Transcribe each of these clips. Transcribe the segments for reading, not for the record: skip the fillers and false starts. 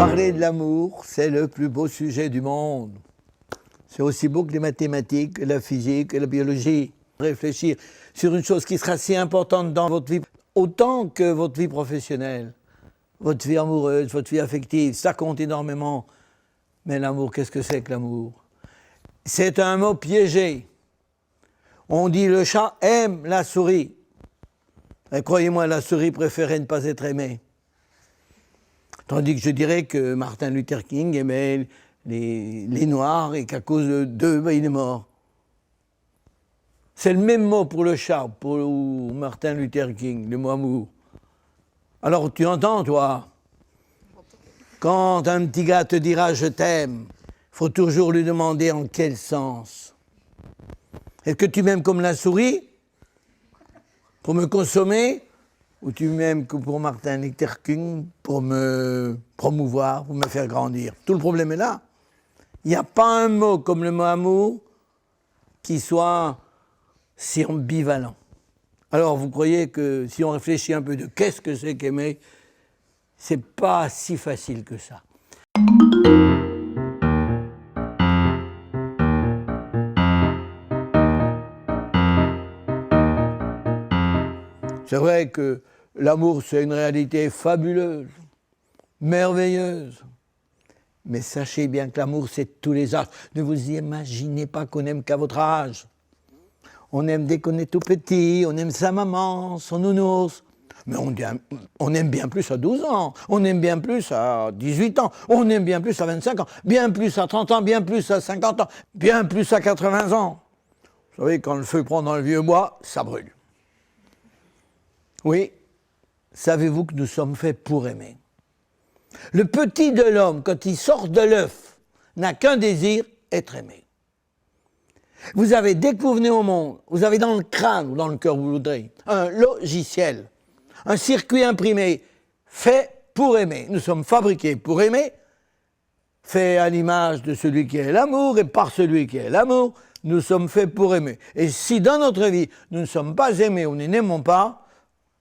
Parler de l'amour, c'est le plus beau sujet du monde. C'est aussi beau que les mathématiques, que la physique, que la biologie. Réfléchir sur une chose qui sera si importante dans votre vie, autant que votre vie professionnelle, votre vie amoureuse, votre vie affective, ça compte énormément. Mais l'amour, qu'est-ce que c'est que l'amour? C'est un mot piégé. On dit le chat aime la souris. Et croyez-moi, la souris préférait ne pas être aimée. Tandis que je dirais que Martin Luther King aimait les Noirs et qu'à cause d'eux, ben, il est mort. C'est le même mot pour le chat, pour Martin Luther King, le mot amour. Alors tu entends, toi, quand un petit gars te dira « je t'aime », il faut toujours lui demander en quel sens. Est-ce que tu m'aimes comme la souris, pour me consommer, ou tu m'aimes que pour Martin Luther King, pour me promouvoir, pour me faire grandir? Tout le problème est là. Il n'y a pas un mot comme le mot amour qui soit si ambivalent. Alors vous croyez que si on réfléchit un peu de qu'est-ce que c'est qu'aimer, c'est pas si facile que ça. C'est vrai que l'amour, c'est une réalité fabuleuse, merveilleuse. Mais sachez bien que l'amour, c'est tous les âges. Ne vous imaginez pas qu'on aime qu'à votre âge. On aime dès qu'on est tout petit, on aime sa maman, son nounours. Mais on aime bien plus à 12 ans, on aime bien plus à 18 ans, on aime bien plus à 25 ans, bien plus à 30 ans, bien plus à 50 ans, bien plus à 80 ans. Vous savez, quand le feu prend dans le vieux bois, ça brûle. Oui, savez-vous que nous sommes faits pour aimer? Le petit de l'homme, quand il sort de l'œuf, n'a qu'un désir, être aimé. Vous avez, dès que vous venez au monde, vous avez dans le crâne ou dans le cœur, vous voudrez, un logiciel, un circuit imprimé fait pour aimer. Nous sommes fabriqués pour aimer, fait à l'image de celui qui est l'amour et par celui qui est l'amour, nous sommes faits pour aimer. Et si dans notre vie, nous ne sommes pas aimés ou nous n'aimons pas,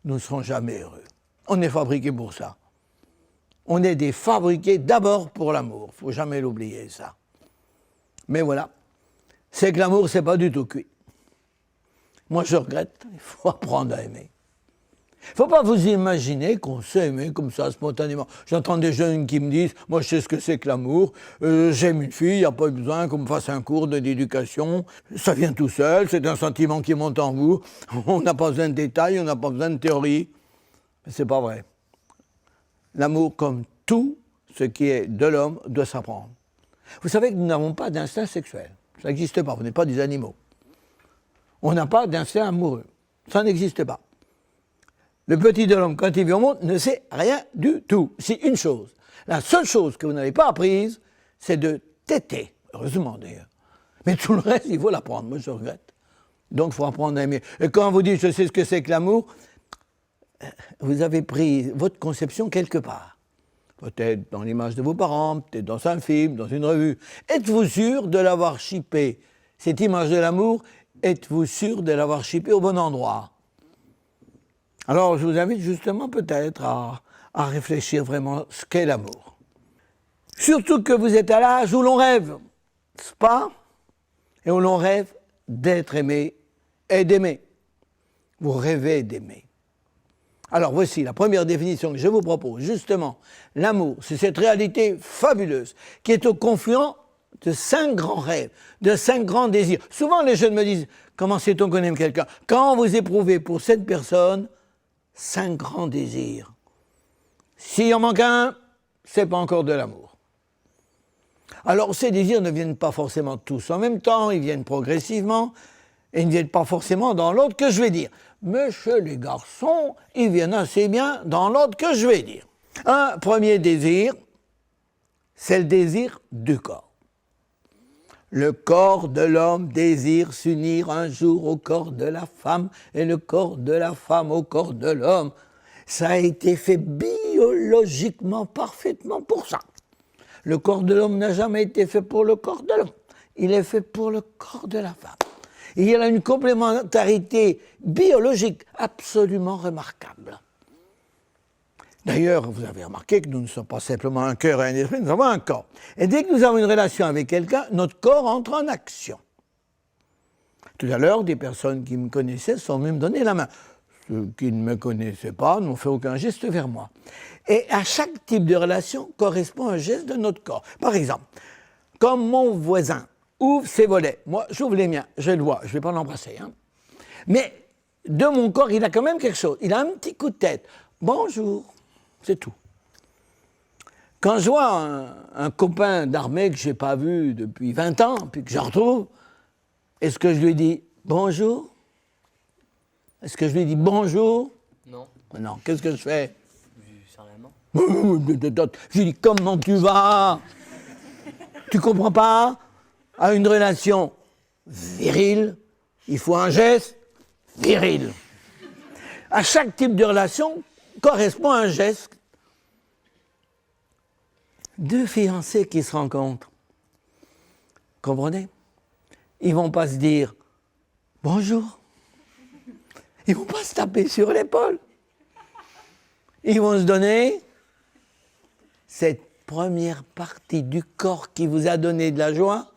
nous ne serons jamais heureux. On est fabriqués pour ça. On est des fabriqués d'abord pour l'amour. Il ne faut jamais l'oublier, ça. Mais voilà. C'est que l'amour, c'est pas du tout cuit. Moi, je regrette. Il faut apprendre à aimer. Il ne faut pas vous imaginer qu'on sait aimer comme ça, spontanément. J'entends des jeunes qui me disent « Moi, je sais ce que c'est que l'amour. J'aime une fille, il n'y a pas besoin qu'on me fasse un cours d'éducation. Ça vient tout seul, c'est un sentiment qui monte en vous. On n'a pas besoin de détails, on n'a pas besoin de théorie. » Mais ce n'est pas vrai. L'amour, comme tout ce qui est de l'homme, doit s'apprendre. Vous savez que nous n'avons pas d'instinct sexuel. Ça n'existe pas, vous n'êtes pas des animaux. On n'a pas d'instinct amoureux. Ça n'existe pas. Le petit de l'homme, quand il vit au monde, ne sait rien du tout. C'est une chose. La seule chose que vous n'avez pas apprise, c'est de téter. Heureusement d'ailleurs. Mais tout le reste, il faut l'apprendre. Moi, je regrette. Donc, il faut apprendre à aimer. Et quand on vous dit, je sais ce que c'est que l'amour, vous avez pris votre conception quelque part. Peut-être dans l'image de vos parents, peut-être dans un film, dans une revue. Êtes-vous sûr de l'avoir chippé? Cette image de l'amour, êtes-vous sûr de l'avoir chippé au bon endroit? Alors, je vous invite justement peut-être à réfléchir vraiment ce qu'est l'amour. Surtout que vous êtes à l'âge où l'on rêve, n'est-ce pas? Et où l'on rêve d'être aimé et d'aimer. Vous rêvez d'aimer. Alors voici la première définition que je vous propose. Justement, l'amour, c'est cette réalité fabuleuse qui est au confluent de 5 grands rêves, de 5 grands désirs. Souvent les jeunes me disent, comment sait-on qu'on aime quelqu'un? Quand vous éprouvez pour cette personne 5 grands désirs. S'il en manque un, c'est pas encore de l'amour. Alors ces désirs ne viennent pas forcément tous en même temps, ils viennent progressivement, et ils ne viennent pas forcément dans l'ordre que je vais dire. Mais chez les garçons, ils viennent assez bien dans l'ordre que je vais dire. Un premier désir, c'est le désir du corps. Le corps de l'homme désire s'unir un jour au corps de la femme et le corps de la femme au corps de l'homme. Ça a été fait biologiquement, parfaitement pour ça. Le corps de l'homme n'a jamais été fait pour le corps de l'homme. Il est fait pour le corps de la femme. Il y a une complémentarité biologique absolument remarquable. D'ailleurs, vous avez remarqué que nous ne sommes pas simplement un cœur et un esprit, nous avons un corps. Et dès que nous avons une relation avec quelqu'un, notre corps entre en action. Tout à l'heure, des personnes qui me connaissaient sont venues me donner la main. Ceux qui ne me connaissaient pas n'ont fait aucun geste vers moi. Et à chaque type de relation correspond un geste de notre corps. Par exemple, comme mon voisin ouvre ses volets, moi j'ouvre les miens, je le vois, je ne vais pas l'embrasser. Hein. Mais de mon corps, il a quand même quelque chose. Il a un petit coup de tête. Bonjour, c'est tout. Quand je vois un copain d'armée que je n'ai pas vu depuis 20 ans, puis que je retrouve, est-ce que je lui dis bonjour? Est-ce que je lui dis bonjour? Non. Non, qu'est-ce que je fais? Sérieusement? Je lui dis comment tu vas? Tu comprends pas? À une relation virile, il faut un geste viril. À chaque type de relation correspond un geste. Deux fiancés qui se rencontrent, comprenez? Ils ne vont pas se dire bonjour. Ils ne vont pas se taper sur l'épaule. Ils vont se donner cette première partie du corps qui vous a donné de la joie,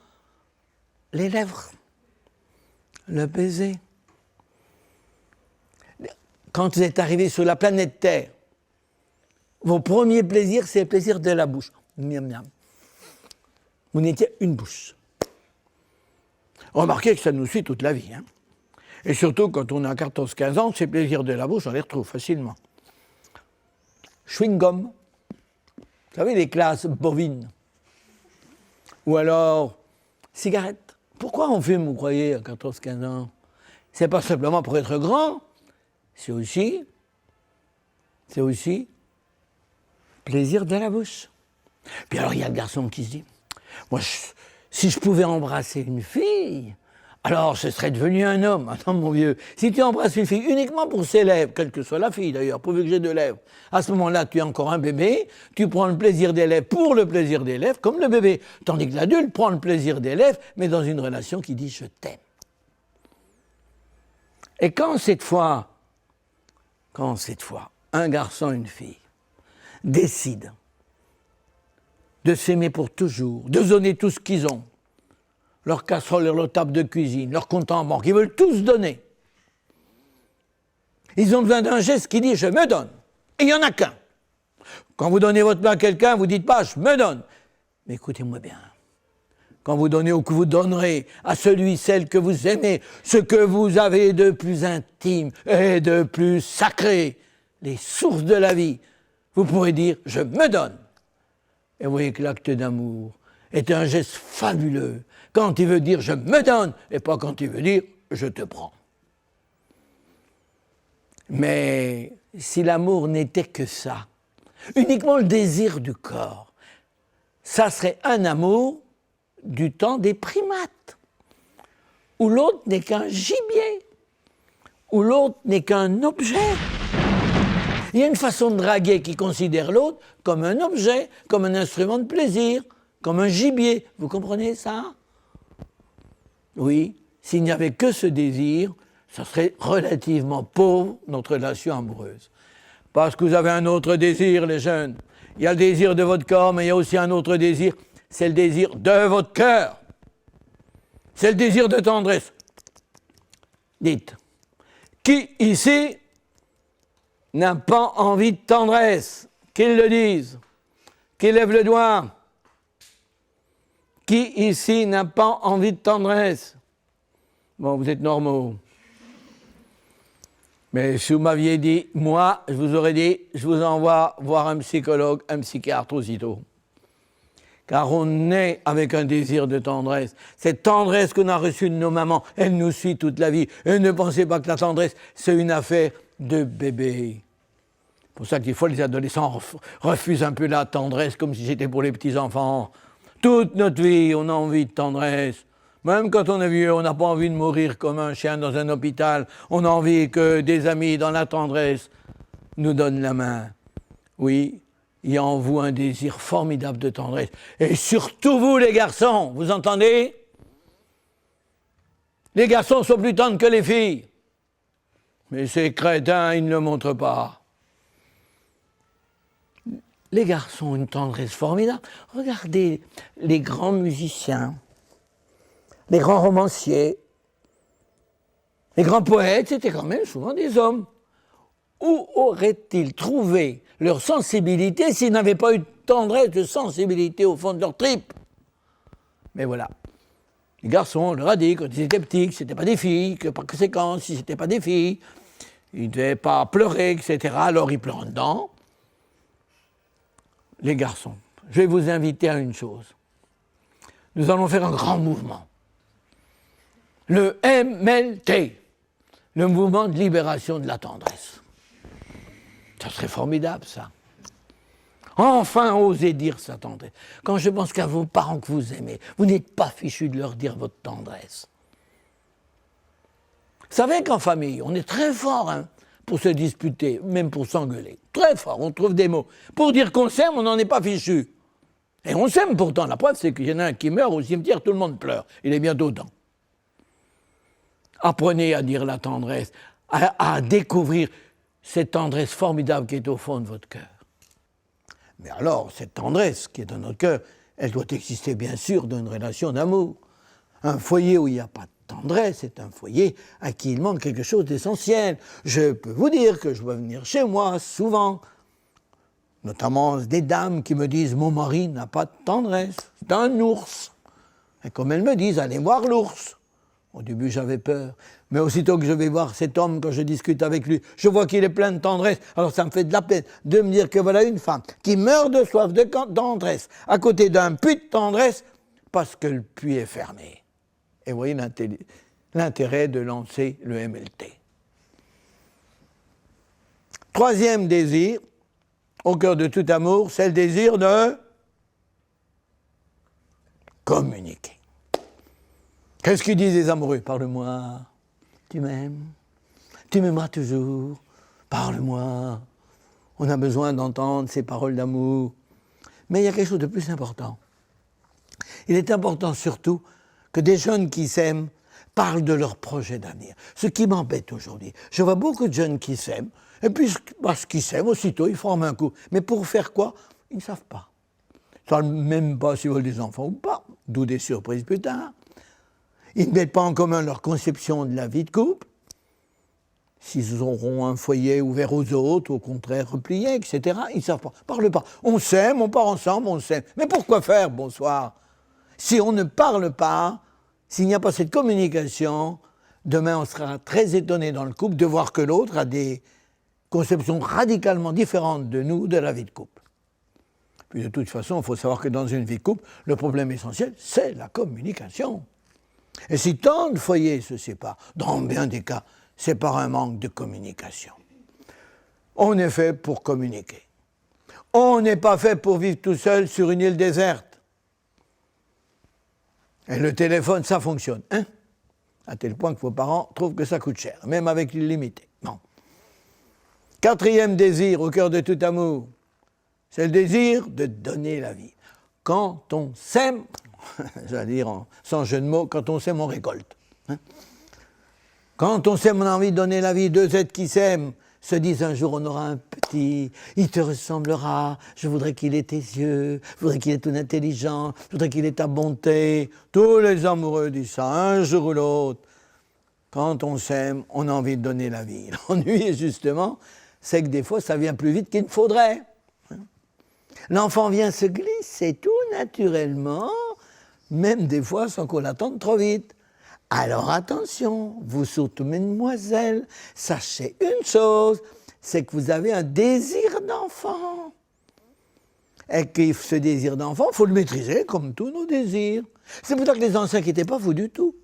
les lèvres, le baiser. Quand vous êtes arrivé sur la planète Terre, vos premiers plaisirs, c'est le plaisir de la bouche. Miam, miam. Vous n'étiez une bouche. Remarquez que ça nous suit toute la vie. Hein. Et surtout, quand on a 14-15 ans, ces plaisirs de la bouche, on les retrouve facilement. Chewing-gum. Vous savez, les classes bovines. Ou alors, cigarette. Pourquoi on fume, vous croyez, à 14-15 ans? C'est pas simplement pour être grand, c'est aussi plaisir de la bouche. Puis alors, il y a le garçon qui se dit, moi, si je pouvais embrasser une fille, alors je serais devenu un homme. Attends, mon vieux, si tu embrasses une fille uniquement pour ses lèvres, quelle que soit la fille d'ailleurs, pourvu que j'ai deux lèvres, à ce moment-là, tu es encore un bébé, tu prends le plaisir des lèvres pour le plaisir des lèvres, comme le bébé. Tandis que l'adulte prend le plaisir des lèvres, mais dans une relation qui dit « je t'aime ». Et quand cette fois, un garçon et une fille décident de s'aimer pour toujours, de donner tout ce qu'ils ont, leur casserole, leur table de cuisine, leur compte en banque, ils veulent tous donner. Ils ont besoin d'un geste qui dit « je me donne ». Et il n'y en a qu'un. Quand vous donnez votre main à quelqu'un, vous ne dites pas « je me donne ». Mais écoutez-moi bien. Quand vous donnez ou que vous donnerez à celui, celle que vous aimez, ce que vous avez de plus intime et de plus sacré, les sources de la vie, vous pourrez dire « je me donne ». Et vous voyez que l'acte d'amour est un geste fabuleux quand il veut dire « je me donne » et pas quand il veut dire « je te prends ». Mais si l'amour n'était que ça, uniquement le désir du corps, ça serait un amour du temps des primates, où l'autre n'est qu'un gibier, où l'autre n'est qu'un objet. Il y a une façon de draguer qui considère l'autre comme un objet, comme un instrument de plaisir, comme un gibier. Vous comprenez ça? Oui, s'il n'y avait que ce désir, ça serait relativement pauvre, notre relation amoureuse. Parce que vous avez un autre désir, les jeunes. Il y a le désir de votre corps, mais il y a aussi un autre désir, c'est le désir de votre cœur. C'est le désir de tendresse. Dites, qui ici n'a pas envie de tendresse? Qu'ils le disent. Qu'ils lèvent le doigt. Qui ici n'a pas envie de tendresse? Bon, vous êtes normaux. Mais si vous m'aviez dit, moi, je vous aurais dit, je vous envoie voir un psychologue, un psychiatre aussitôt. Car on naît avec un désir de tendresse. Cette tendresse qu'on a reçue de nos mamans, elle nous suit toute la vie. Et ne pensez pas que la tendresse, c'est une affaire de bébé. C'est pour ça que des fois, les adolescents refusent un peu la tendresse comme si c'était pour les petits-enfants. Toute notre vie, on a envie de tendresse. Même quand on est vieux, on n'a pas envie de mourir comme un chien dans un hôpital. On a envie que des amis dans la tendresse nous donnent la main. Oui, il y a en vous un désir formidable de tendresse. Et surtout vous, les garçons, vous entendez? Les garçons sont plus tendres que les filles. Mais ces crétins, ils ne le montrent pas. Les garçons ont une tendresse formidable. Regardez les grands musiciens, les grands romanciers, les grands poètes, c'était quand même souvent des hommes. Où auraient-ils trouvé leur sensibilité s'ils n'avaient pas eu de tendresse, de sensibilité au fond de leur tripes? Mais voilà. Les garçons, on leur a dit quand ils étaient petits que ce n'étaient pas des filles, que par conséquent, si ce n'étaient pas des filles, ils ne devaient pas pleurer, etc. Alors ils pleurent dedans. Les garçons, je vais vous inviter à une chose. Nous allons faire un grand mouvement. Le MLT, le mouvement de libération de la tendresse. Ça serait formidable, ça. Enfin, osez dire sa tendresse. Quand je pense qu'à vos parents que vous aimez, vous n'êtes pas fichus de leur dire votre tendresse. Vous savez qu'en famille, on est très fort pour se disputer, même pour s'engueuler. Très fort, on trouve des mots. Pour dire qu'on s'aime, on n'en est pas fichu. Et on s'aime pourtant. La preuve, c'est qu'il y en a un qui meurt au cimetière, tout le monde pleure. Il est bientôt temps. Apprenez à dire la tendresse, à découvrir cette tendresse formidable qui est au fond de votre cœur. Mais alors, cette tendresse qui est dans notre cœur, elle doit exister bien sûr dans une relation d'amour. Un foyer où il n'y a pas de tendresse est un foyer à qui il manque quelque chose d'essentiel. Je peux vous dire que je dois venir chez moi souvent, notamment des dames qui me disent « Mon mari n'a pas de tendresse, c'est un ours ». Et comme elles me disent « Allez voir l'ours ». Au début, j'avais peur. Mais aussitôt que je vais voir cet homme, quand je discute avec lui, je vois qu'il est plein de tendresse. Alors ça me fait de la peine de me dire que voilà une femme qui meurt de soif de tendresse, à côté d'un puits de tendresse, parce que le puits est fermé. Et vous voyez l'intérêt de lancer le MLT. Troisième désir, au cœur de tout amour, c'est le désir de communiquer. Qu'est-ce qu'ils disent les amoureux? Parle-moi, tu m'aimes, tu m'aimeras toujours, parle-moi. On a besoin d'entendre ces paroles d'amour. Mais il y a quelque chose de plus important. Il est important surtout que des jeunes qui s'aiment parlent de leurs projets d'avenir. Ce qui m'embête aujourd'hui. Je vois beaucoup de jeunes qui s'aiment, et puis parce qu'ils s'aiment, aussitôt ils forment un couple. Mais pour faire quoi? Ils ne savent pas. Ils ne savent même pas s'ils veulent des enfants ou pas, d'où des surprises plus tard. Ils ne mettent pas en commun leur conception de la vie de couple, s'ils auront un foyer ouvert aux autres, au contraire replié, etc. Ils ne savent pas. Parle pas. On s'aime, on part ensemble, on s'aime. Mais pourquoi faire, bonsoir? Si on ne parle pas, s'il n'y a pas cette communication, demain on sera très étonné dans le couple de voir que l'autre a des conceptions radicalement différentes de nous, de la vie de couple. Puis de toute façon, il faut savoir que dans une vie de couple, le problème essentiel, c'est la communication. Et si tant de foyers se séparent, dans bien des cas, c'est par un manque de communication. On est fait pour communiquer. On n'est pas fait pour vivre tout seul sur une île déserte. Et le téléphone, ça fonctionne, hein? À tel point que vos parents trouvent que ça coûte cher, même avec l'illimité. Non. Quatrième désir au cœur de tout amour, c'est le désir de donner la vie. Quand on s'aime, j'allais dire sans jeu de mots, quand on s'aime, on récolte. Hein? Quand on s'aime, on a envie de donner la vie. Deux êtres qui s'aiment se disent un jour on aura un petit, il te ressemblera, je voudrais qu'il ait tes yeux, je voudrais qu'il ait ton intelligence, je voudrais qu'il ait ta bonté. Tous les amoureux disent ça, un jour ou l'autre. Quand on s'aime, on a envie de donner la vie. L'ennui, justement, c'est que des fois, ça vient plus vite qu'il ne faudrait. L'enfant vient se glisser tout naturellement, même des fois sans qu'on l'attende trop vite. Alors attention, vous surtout mesdemoiselles, sachez une chose, c'est que vous avez un désir d'enfant. Et que ce désir d'enfant, il faut le maîtriser comme tous nos désirs. C'est pour ça que les anciens n'étaient pas fous du tout.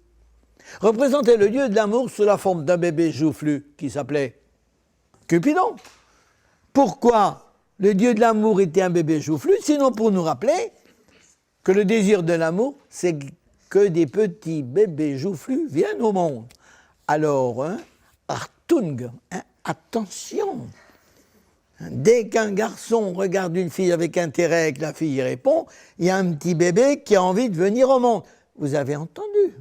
Représentaient le dieu de l'amour sous la forme d'un bébé joufflu qui s'appelait Cupidon. Pourquoi le dieu de l'amour était un bébé joufflu? Sinon pour nous rappeler que le désir de l'amour, c'est que des petits bébés joufflus viennent au monde. Alors, Achtung, attention. Dès qu'un garçon regarde une fille avec intérêt et que la fille y répond, il y a un petit bébé qui a envie de venir au monde. Vous avez entendu?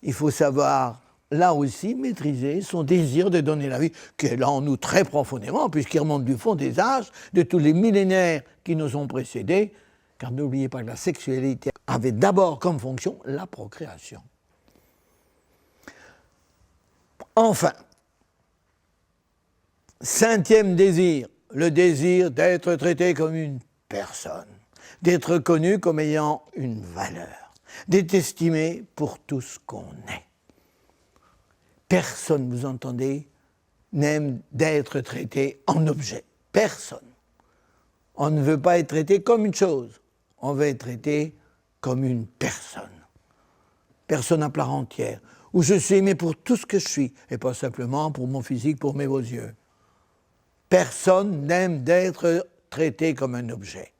Il faut savoir là aussi, maîtriser son désir de donner la vie, qui est là en nous très profondément, puisqu'il remonte du fond des âges, de tous les millénaires qui nous ont précédés, car n'oubliez pas que la sexualité avait d'abord comme fonction la procréation. Enfin, cinquième désir, le désir d'être traité comme une personne, d'être connu comme ayant une valeur, d'être estimé pour tout ce qu'on est. Personne, vous entendez, n'aime d'être traité en objet. Personne. On ne veut pas être traité comme une chose. On veut être traité comme une personne. Personne à part entière. Où je suis aimé pour tout ce que je suis, et pas simplement pour mon physique, pour mes beaux yeux. Personne n'aime d'être traité comme un objet.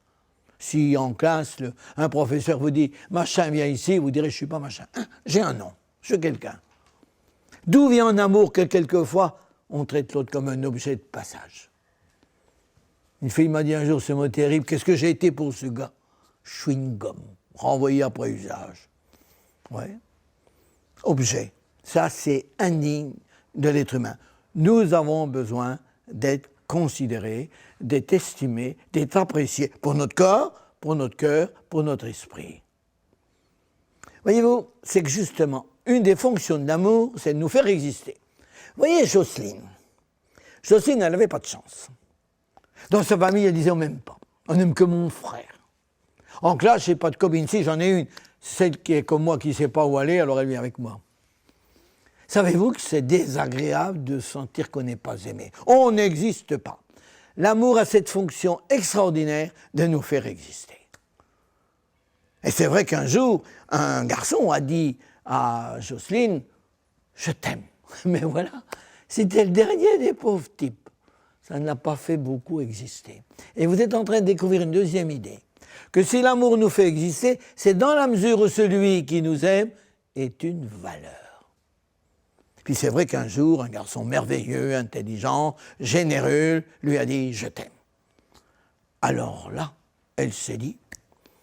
Si en classe, un professeur vous dit « machin, viens ici », vous direz « je ne suis pas machin ». J'ai un nom, je suis quelqu'un. D'où vient un amour que quelquefois, on traite l'autre comme un objet de passage. Une fille m'a dit un jour ce mot terrible, qu'est-ce que j'ai été pour ce gars ? Chewing-gum, renvoyé après usage. Ouais. Objet, ça c'est indigne de l'être humain. Nous avons besoin d'être considérés, d'être estimés, d'être appréciés pour notre corps, pour notre cœur, pour notre esprit. Voyez-vous, c'est que justement, une des fonctions de l'amour, c'est de nous faire exister. Vous voyez Jocelyne, elle n'avait pas de chance. Dans sa famille, elle disait on m'aime pas, on n'aime que mon frère. En classe, je n'ai pas de copine, si j'en ai une, celle qui est comme moi, qui ne sait pas où aller, alors elle vient avec moi. Savez-vous que c'est désagréable de sentir qu'on n'est pas aimé? On n'existe pas. L'amour a cette fonction extraordinaire de nous faire exister. Et c'est vrai qu'un jour, un garçon a dit à Jocelyne « Je t'aime ». Mais voilà, c'était le dernier des pauvres types. Ça ne l'a pas fait beaucoup exister. Et vous êtes en train de découvrir une deuxième idée, que si l'amour nous fait exister, c'est dans la mesure où celui qui nous aime est une valeur. Puis c'est vrai qu'un jour, un garçon merveilleux, intelligent, généreux, lui a dit « Je t'aime ». Alors là, elle s'est dit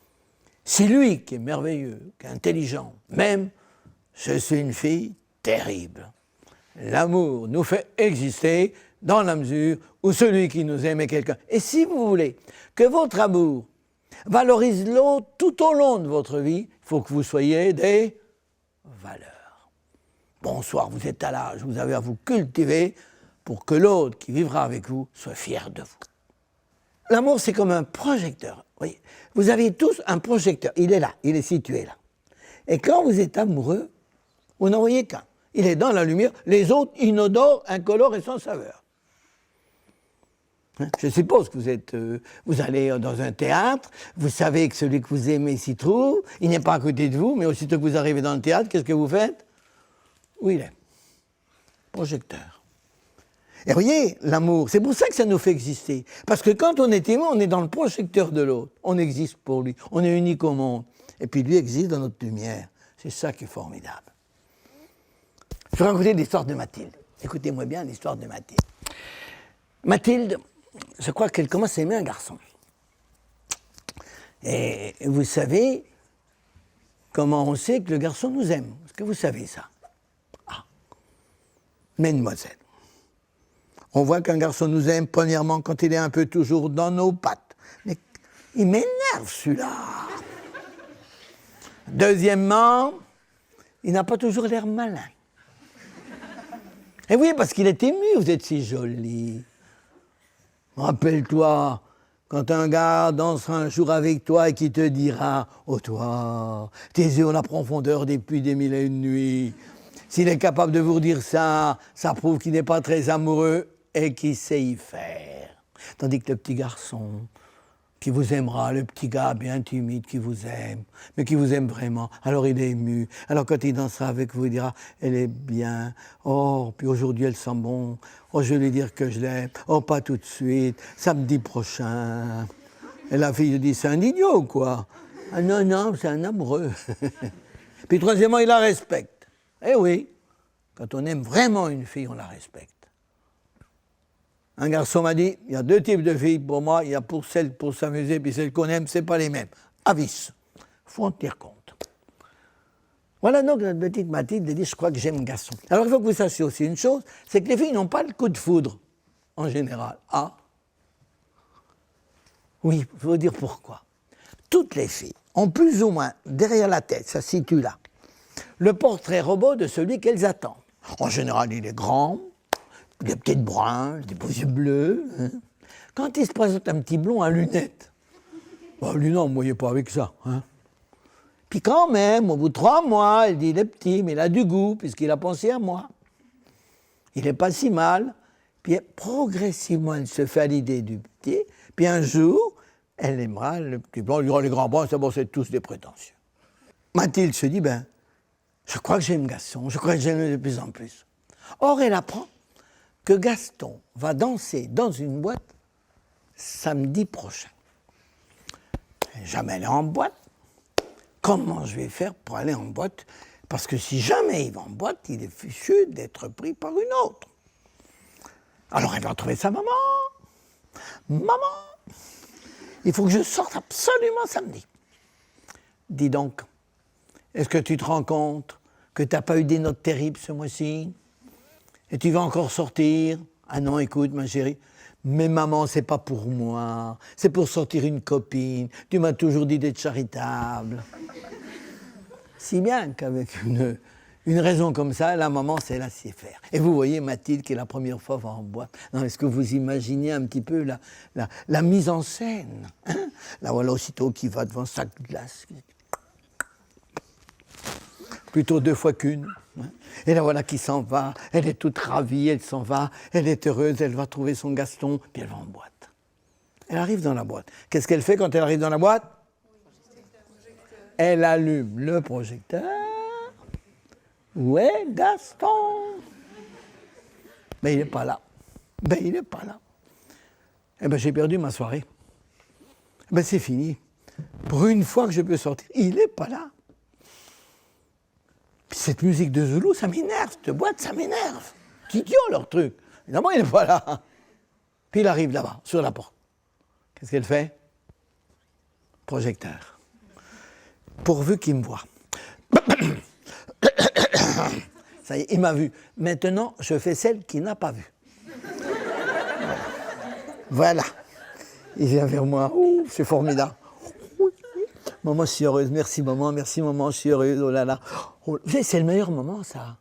« Si lui qui est merveilleux, qui est intelligent, m'aime, je suis une fille terrible ». L'amour nous fait exister dans la mesure où celui qui nous aime est quelqu'un. Et si vous voulez que votre amour valorise l'autre tout au long de votre vie, il faut que vous soyez des valeurs. Bonsoir, vous êtes à l'âge, vous avez à vous cultiver pour que l'autre qui vivra avec vous soit fier de vous. L'amour, c'est comme un projecteur. Voyez, vous avez tous un projecteur, il est là, il est situé là. Et quand vous êtes amoureux, vous n'en voyez qu'un. Il est dans la lumière, les autres inodores, incolores et sans saveur. Je suppose que vous allez dans un théâtre, vous savez que celui que vous aimez s'y trouve, il n'est pas à côté de vous, mais aussitôt que vous arrivez dans le théâtre, qu'est-ce que vous faites? Où il est? Projecteur. Et voyez, l'amour, c'est pour ça que ça nous fait exister. Parce que quand on est aimé, on est dans le projecteur de l'autre. On existe pour lui, on est unique au monde. Et puis lui existe dans notre lumière. C'est ça qui est formidable. Je vais raconter l'histoire de Mathilde. Écoutez-moi bien l'histoire de Mathilde. Mathilde, je crois qu'elle commence à aimer un garçon. Et vous savez comment on sait que le garçon nous aime? Est-ce que vous savez ça? Ah, mesdemoiselles, on voit qu'un garçon nous aime, premièrement, quand il est un peu toujours dans nos pattes. Mais il m'énerve, celui-là. Deuxièmement, il n'a pas toujours l'air malin. Et oui, parce qu'il est ému, vous êtes si jolie. Rappelle-toi, quand un gars dansera un jour avec toi et qui te dira « Oh toi, tes yeux ont la profondeur des puits des mille et une nuits ». S'il est capable de vous dire ça, ça prouve qu'il n'est pas très amoureux et qu'il sait y faire. Tandis que le petit garçon qui vous aimera, le petit gars bien timide qui vous aime, mais qui vous aime vraiment, alors il est ému. Alors quand il dansera avec vous, il dira « Elle est bien, oh, puis aujourd'hui elle sent bon, oh, je vais lui dire que je l'aime, oh, pas tout de suite, samedi prochain. » Et la fille lui dit « C'est un idiot, quoi. » Ah non, non, c'est un amoureux. Puis troisièmement, il la respecte. Eh oui, quand on aime vraiment une fille, on la respecte. Un garçon m'a dit, il y a deux types de filles pour moi, il y a pour celles pour s'amuser, puis celles qu'on aime, c'est pas les mêmes. Avis, faut en tenir compte. Voilà donc notre petite Mathilde dit « je crois que j'aime garçon ». Alors il faut que vous sachiez aussi une chose, c'est que les filles n'ont pas le coup de foudre, en général. Ah, oui, il faut dire pourquoi. Toutes les filles ont plus ou moins, derrière la tête, ça se situe là, le portrait robot de celui qu'elles attendent. En général, il est grand, des petites bruns, des beaux yeux bleus. Hein. Quand il se présente un petit blond à lunettes, bon, lui non, vous ne voyez pas avec ça. Hein. Puis quand même, au bout de 3 mois, il dit, il est petit, mais il a du goût, puisqu'il a pensé à moi. Il n'est pas si mal. Puis progressivement, elle se fait à l'idée du petit. Puis un jour, elle aimera le petit blond. Il dira, les grands bruns, c'est tous des prétentieux. Mathilde se dit, je crois que j'aime Gaston, je crois que j'aime de plus en plus. Or, elle apprend que Gaston va danser dans une boîte samedi prochain. Jamais aller en boîte. Comment je vais faire pour aller en boîte? Parce que si jamais il va en boîte, il est fichu d'être pris par une autre. Alors elle va trouver sa maman. Maman, il faut que je sorte absolument samedi. Dis donc, est-ce que tu te rends compte que tu n'as pas eu des notes terribles ce mois-ci? Et tu vas encore sortir? Ah non, écoute, ma chérie, mais maman, c'est pas pour moi, c'est pour sortir une copine. Tu m'as toujours dit d'être charitable. Si bien qu'avec une raison comme ça, la maman sait la sait faire. Et vous voyez Mathilde qui est la première fois va en boîte. Non, est-ce que vous imaginez un petit peu la mise en scène, hein? La voilà aussitôt qui va devant sa glace. Plutôt 2 fois qu'une. Hein? Et la voilà qui s'en va. Elle est toute ravie, elle s'en va. Elle est heureuse, elle va trouver son Gaston. Puis elle va en boîte. Elle arrive dans la boîte. Qu'est-ce qu'elle fait quand elle arrive dans la boîte? Elle allume le projecteur. Où est Gaston? Ben, il n'est pas là. Il n'est pas là. Eh ben, j'ai perdu ma soirée. Ben, c'est fini. Pour une fois que je peux sortir, il n'est pas là. Puis cette musique de Zoulou, ça m'énerve. Cette boîte, ça m'énerve. C'est idiot, leur truc. Évidemment, il n'est pas là. Puis il arrive là-bas, sur la porte. Qu'est-ce qu'elle fait? Projecteur. Pourvu qu'il me voit. Ça y est, il m'a vu. Maintenant, je fais celle qui n'a pas vu. Voilà. Il vient vers moi. Ouh, c'est formidable. Maman, je suis heureuse. Merci, maman, je suis heureuse. Oh là là. Oh, vous savez, c'est le meilleur moment, ça.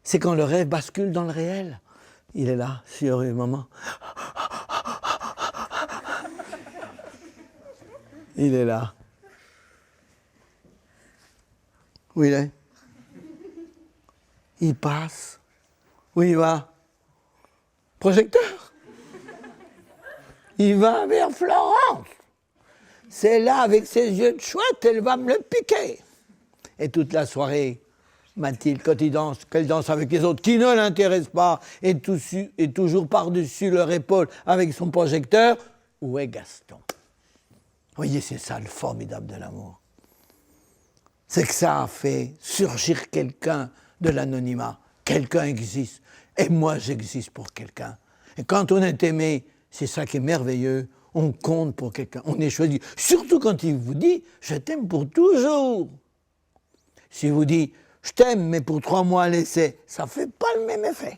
C'est quand le rêve bascule dans le réel. Il est là. Je suis heureux, maman. Il est là. Où il est? Il passe. Où il va? Projecteur. Il va vers Florence. C'est là, avec ses yeux de chouette, elle va me le piquer. Et toute la soirée, Mathilde, quand qu'elle danse avec les autres, qui ne l'intéressent pas, et toujours par-dessus leur épaule avec son projecteur, où est Gaston? Vous voyez, c'est ça le formidable de l'amour. C'est que ça a fait surgir quelqu'un de l'anonymat. Quelqu'un existe. Et moi, j'existe pour quelqu'un. Et quand on est aimé, c'est ça qui est merveilleux. On compte pour quelqu'un. On est choisi. Surtout quand il vous dit « je t'aime pour toujours ». S'il vous dit « je t'aime, mais pour 3 mois à l'essai », ça ne fait pas le même effet.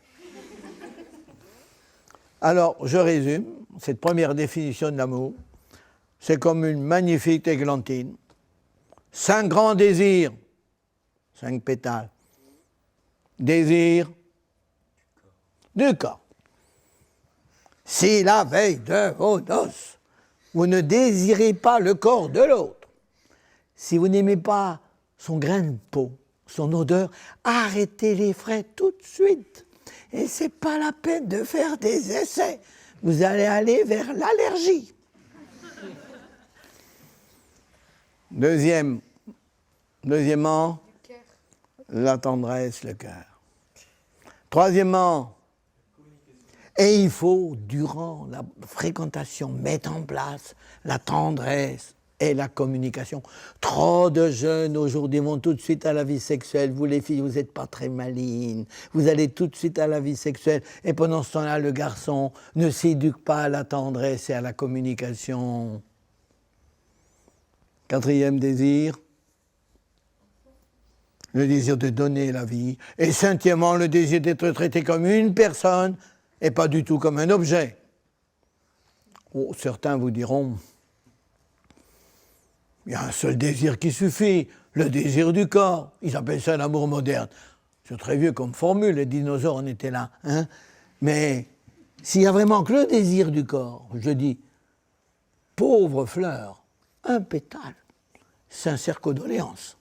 Alors, je résume. Cette première définition de l'amour, c'est comme une magnifique églantine. 5 grands désirs, 5 pétales. Désir du corps. Si la veille de vos noces, vous ne désirez pas le corps de l'autre, si vous n'aimez pas son grain de peau, son odeur, arrêtez les frais tout de suite. Et c'est pas la peine de faire des essais. Vous allez aller vers l'allergie. Deuxièmement, la tendresse, le cœur. Troisièmement, et il faut, durant la fréquentation, mettre en place la tendresse et la communication. Trop de jeunes aujourd'hui vont tout de suite à la vie sexuelle. Vous les filles, vous n'êtes pas très malines. Vous allez tout de suite à la vie sexuelle. Et pendant ce temps-là, le garçon ne s'éduque pas à la tendresse et à la communication. 4e désir, le désir de donner la vie, et cinquièmement, le désir d'être traité comme une personne et pas du tout comme un objet. Oh, certains vous diront, il y a un seul désir qui suffit, le désir du corps. Ils appellent ça l'amour moderne. C'est très vieux comme formule, les dinosaures en étaient là. Hein. Mais s'il y a vraiment que le désir du corps, je dis, pauvre fleur, un pétale, sincère condoléance.